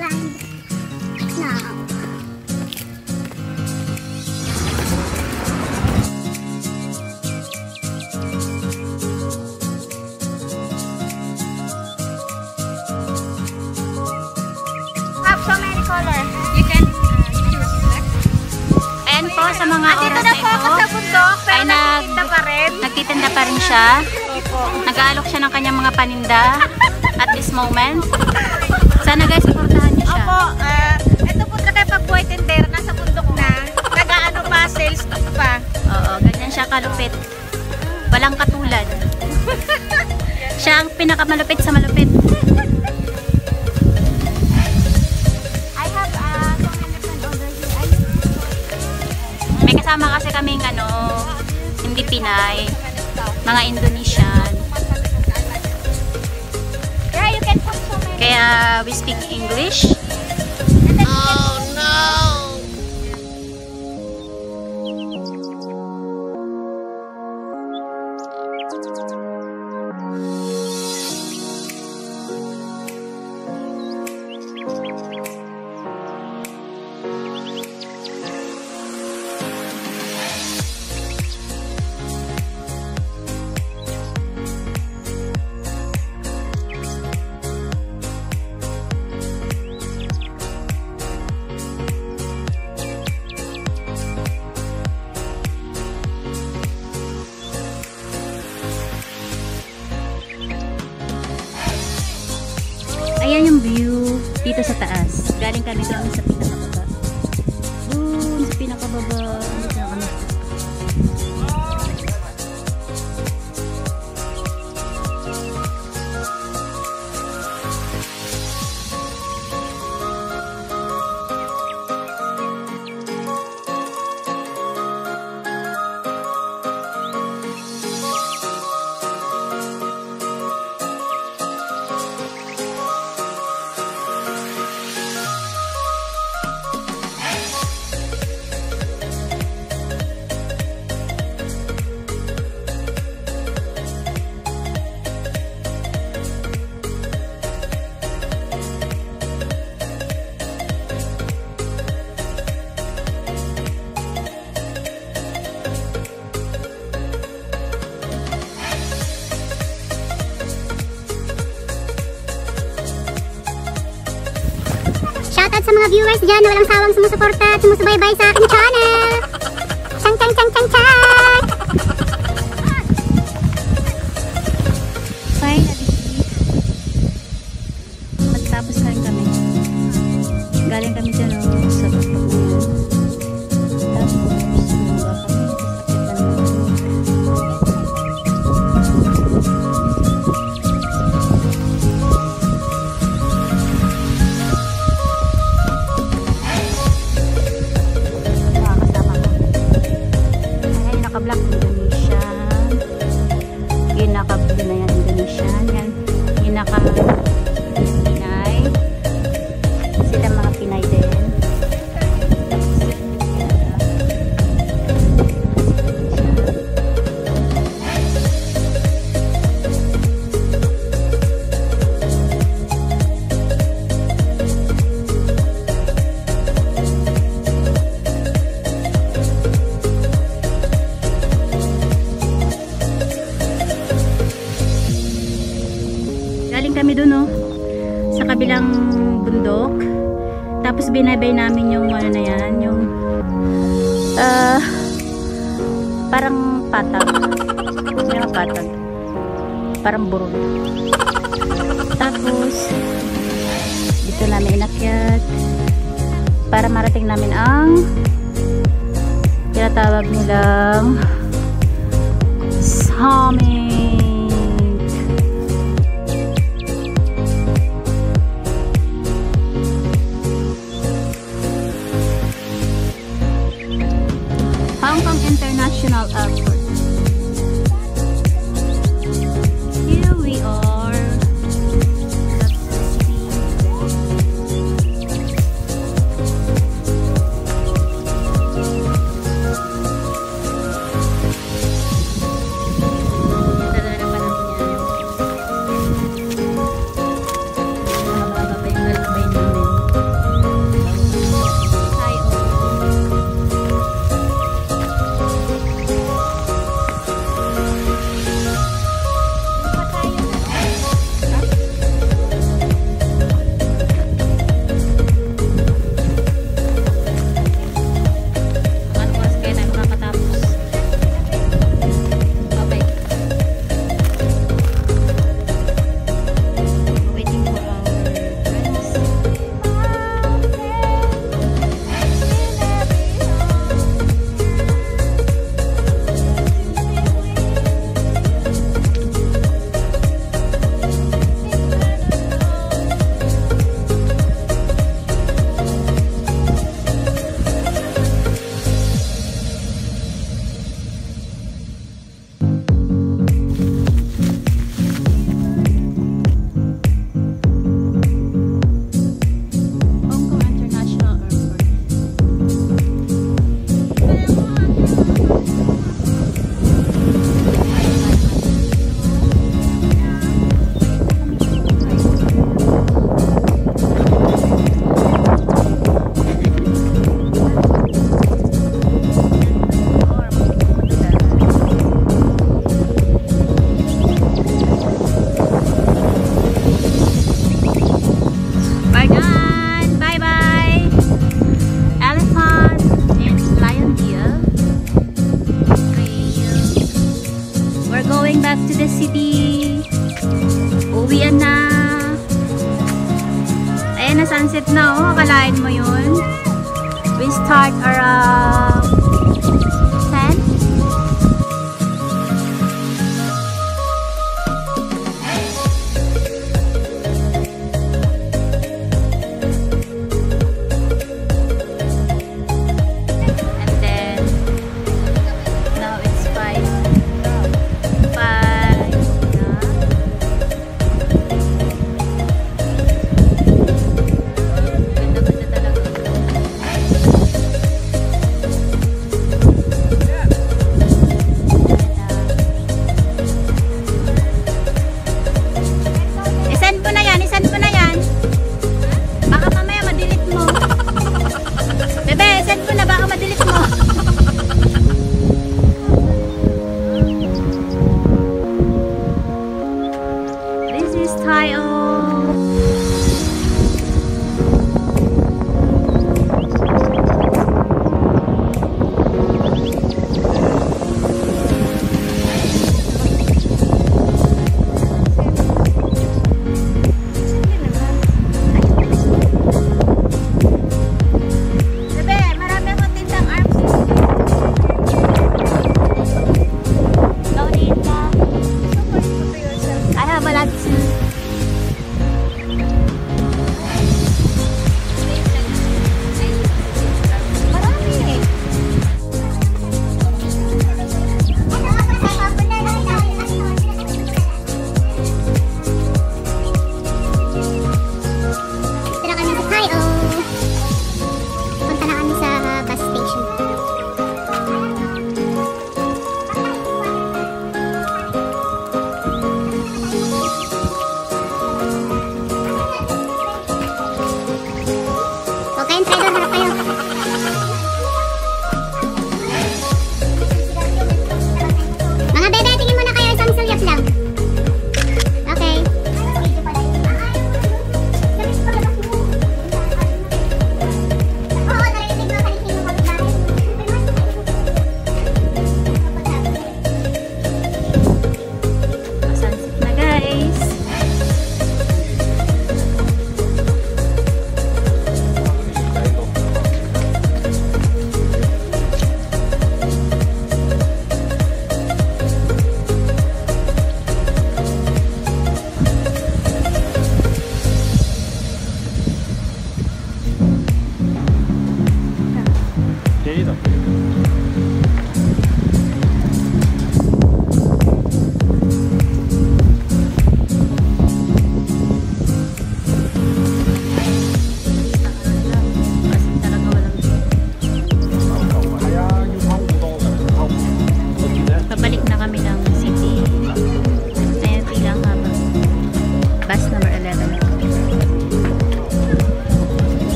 climb now. Have so many colors. You can choose. Ayan po sa mga oras Dito na po ako sa bundok, pero nagtitinda pa rin. Nagtitinda pa rin siya. Nag-aalok siya ng kanyang mga paninda at this moment. Sana guys, supportahan niyo siya. Opo, ito po talaga pag buhay tindera, nasa bundok na. Nag-ano pa, sales pa. Oo, ganyan siya kalupit. Walang katulad. Siya ang pinakamalupit sa malupit. I have some elephant over here. May kasama kasi kaming hindi Pinay, mga Indonesian. Yeah, you can put so many. Kaya we speak English. Oh no! Ayan yung view dito sa taas. Galing kami doon sa pinakababa. Doon sa pinakababa. Dito na kami. Shoutout sa mga viewers dyan na walang sawang sumusuporta at sumusubaybay sa aking channel. Chang chang chang chang chang! Finally, magtapos na rin kami. Galing kami dyan sa pagpapunan. Tapos, bumaba kami. Naka-black Indonesian. Yung naka-blue na yan Indonesian. Yan. Yung naka-Pinay. Sila mga Pinay din. Galing kami dun sa kabilang bundok. Tapos binabay namin yung na yan, yung parang patag. Hindi naman patag. Parang burol. Tapos dito namin inakyat para marating namin ang tinatawag nilang summit. International Airport. Here we are. Let's see. Uwian na. Ayan na, sunset na oh. Akalain mo yun. We start around 10. Tayo.